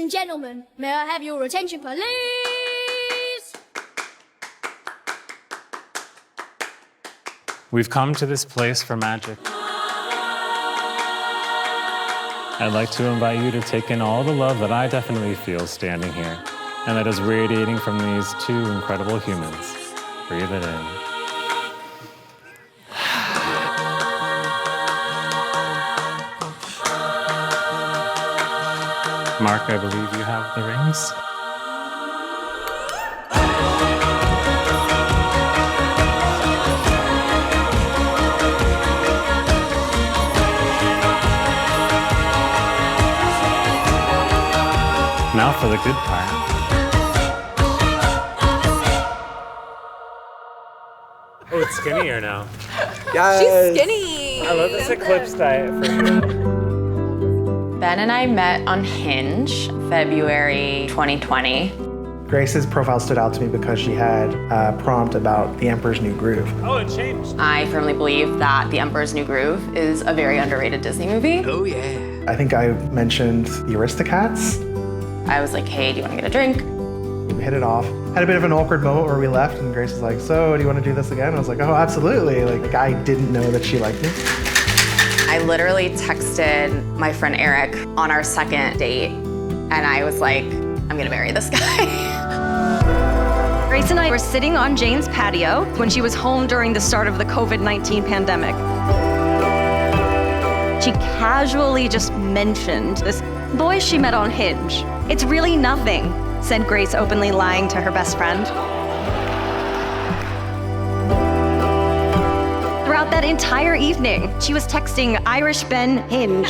and gentlemen, may I have your attention, please? We've come to this place for magic. I'd like to invite you to take in all the love that I definitely feel standing here, and that is radiating from these two incredible humans. Breathe it in. Mark, I believe you have the rings. Now for the good part. Oh, it's skinnier now. Yes. She's skinny. I love this Eclipse diet for you. Ben and I met on Hinge, February 2020. Grace's profile stood out to me because she had a prompt about The Emperor's New Groove. Oh, it changed. I firmly believe that The Emperor's New Groove is a very underrated Disney movie. Oh, yeah. I think I mentioned the Aristocats. I was like, hey, do you want to get a drink? We hit it off. Had a bit of an awkward moment where we left and Grace was like, so do you want to do this again? I was like, oh, absolutely. Like, I didn't know that she liked me. I literally texted my friend Eric on our second date, and I was like, I'm gonna marry this guy. Grace and I were sitting on Jane's patio when she was home during the start of the COVID-19 pandemic. She casually just mentioned this boy she met on Hinge. It's really nothing, said Grace, openly lying to her best friend. Throughout that entire evening, she was texting Irish Ben Hinge.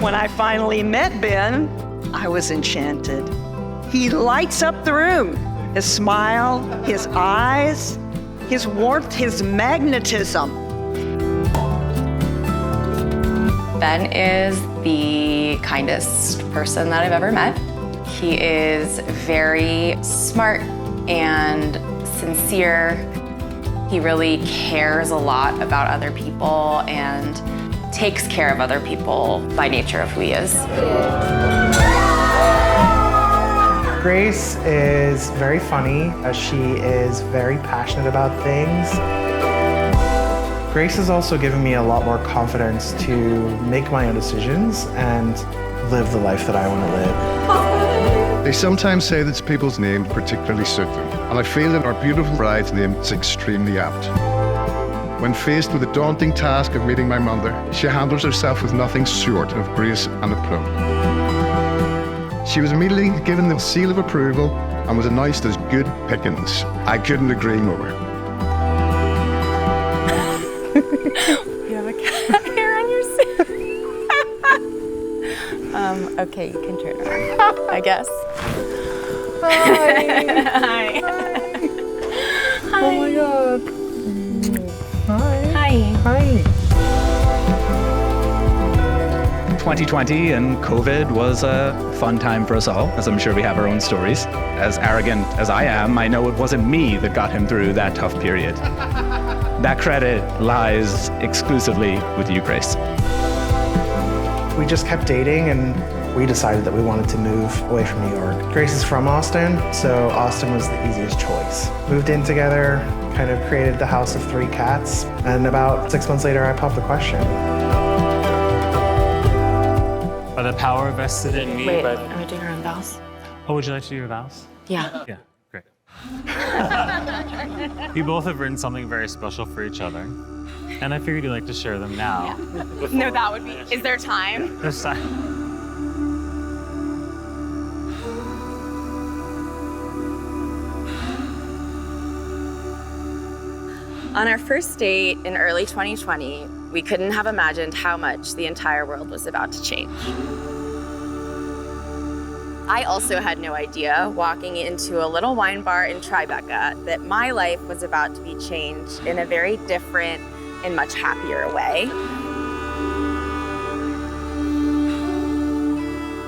When I finally met Ben, I was enchanted. He lights up the room. His smile, his eyes, his warmth, his magnetism. Ben is the kindest person that I've ever met. He is very smart and sincere. He really cares a lot about other people and takes care of other people by nature of who he is. Grace is very funny. She is very passionate about things. Grace has also given me a lot more confidence to make my own decisions and live the life that I want to live. They sometimes say that people's names particularly suit them, and I feel that our beautiful bride's name is extremely apt. When faced with the daunting task of meeting my mother, she handles herself with nothing short of grace and aplomb. She was immediately given the seal of approval and was announced as good pickings. I couldn't agree more. You have a cat hair on your suit. Okay, you can turn around, I guess. Hi. Hi. Oh my God. Hi. Hi. Hi. 2020 and COVID was a fun time for us all, as I'm sure we have our own stories. As arrogant as I am, I know it wasn't me that got him through that tough period. That credit lies exclusively with you, Grace. We just kept dating and we decided that we wanted to move away from New York. Grace is from Austin, so Austin was the easiest choice. Moved in together, kind of created the house of 3 cats, and about 6 months later I popped the question. By the power vested in me. Wait, are we doing our own vows? Oh, would you like to do your vows? Yeah. Yeah, great. You both have written something very special for each other, and I figured you'd like to share them now. No, that would be, is there time? This time. On our first date in early 2020, we couldn't have imagined how much the entire world was about to change. I also had no idea, walking into a little wine bar in Tribeca, that my life was about to be changed in a very different and much happier way.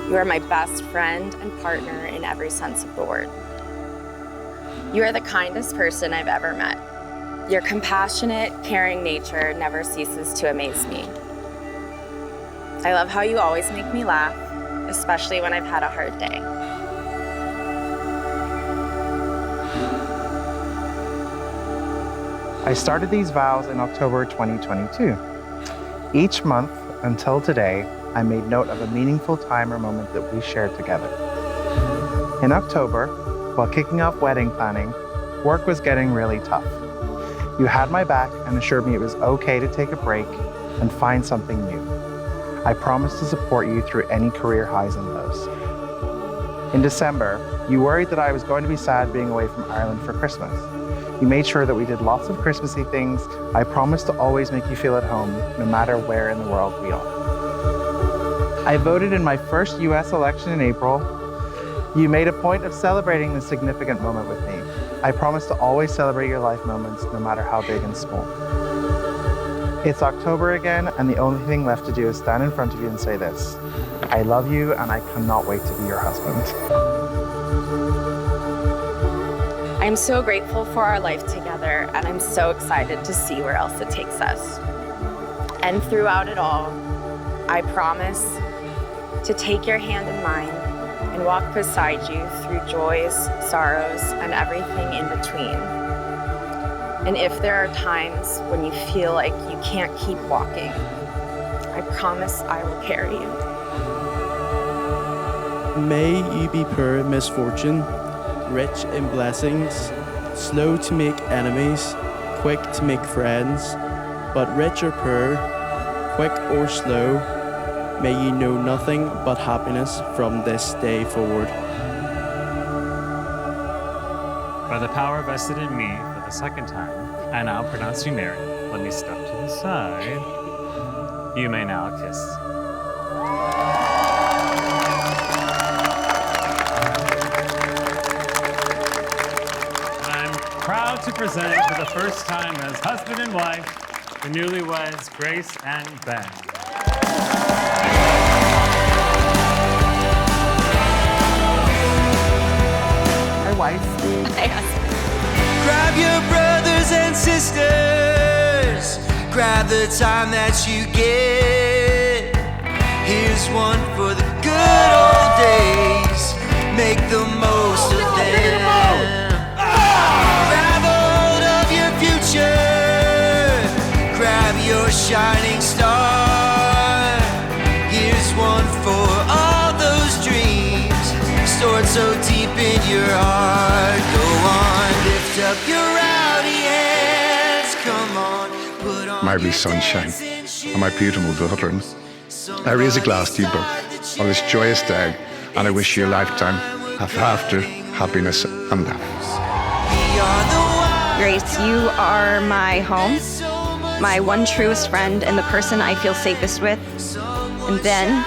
You are my best friend and partner in every sense of the word. You are the kindest person I've ever met. Your compassionate, caring nature never ceases to amaze me. I love how you always make me laugh, especially when I've had a hard day. I started these vows in October 2022. Each month until today, I made note of a meaningful time or moment that we shared together. In October, while kicking off wedding planning, work was getting really tough. You had my back and assured me it was okay to take a break and find something new. I promised to support you through any career highs and lows. In December, you worried that I was going to be sad being away from Ireland for Christmas. You made sure that we did lots of Christmassy things. I promised to always make you feel at home, no matter where in the world we are. I voted in my first US election in April. You made a point of celebrating this significant moment with me. I promise to always celebrate your life moments, no matter how big and small. It's October again, and the only thing left to do is stand in front of you and say this: I love you, and I cannot wait to be your husband. I'm so grateful for our life together, and I'm so excited to see where else it takes us. And throughout it all, I promise to take your hand in mine and walk beside you through joys, sorrows, and everything in between. And if there are times when you feel like you can't keep walking, I promise I will carry you. May you be poor in misfortune, rich in blessings, slow to make enemies, quick to make friends, but rich or poor, quick or slow, may you know nothing but happiness from this day forward. By the power vested in me for the second time, I now pronounce you married. Let me step to the side. You may now kiss. I'm proud to present for the first time as husband and wife, the newlyweds Grace and Ben. My wife. Grab your brothers and sisters, grab the time that you get. Here's one for the good old days, make the most of them. Grab hold of your future, grab your shining star. Here's one for all those dreams, stored so deep in your heart. Go on, lift up your rowdy hands, come on, put on My wee sunshine, and my beautiful daughter. I raise a glass to you both on this joyous day, and I wish you a lifetime of laughter, happiness, and love. Grace, you are my home, my one truest friend, and the person I feel safest with. And Ben,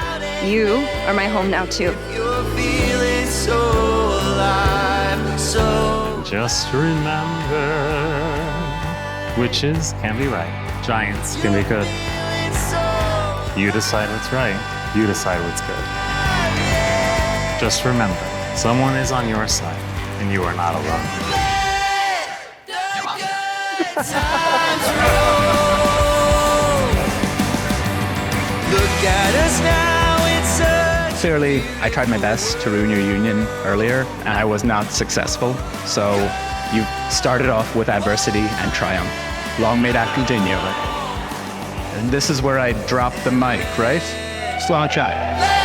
you are my home now too. You're feeling so alive, so Just remember, witches can be right, giants can be good. You decide what's right, you decide what's good. Just remember, someone is on your side, and you are not alone. look at us now, it's a Clearly, I tried my best to ruin your union earlier, and I was not successful. So you started off with adversity and triumph. Long may that continue. And this is where I drop the mic, right? Just launch out.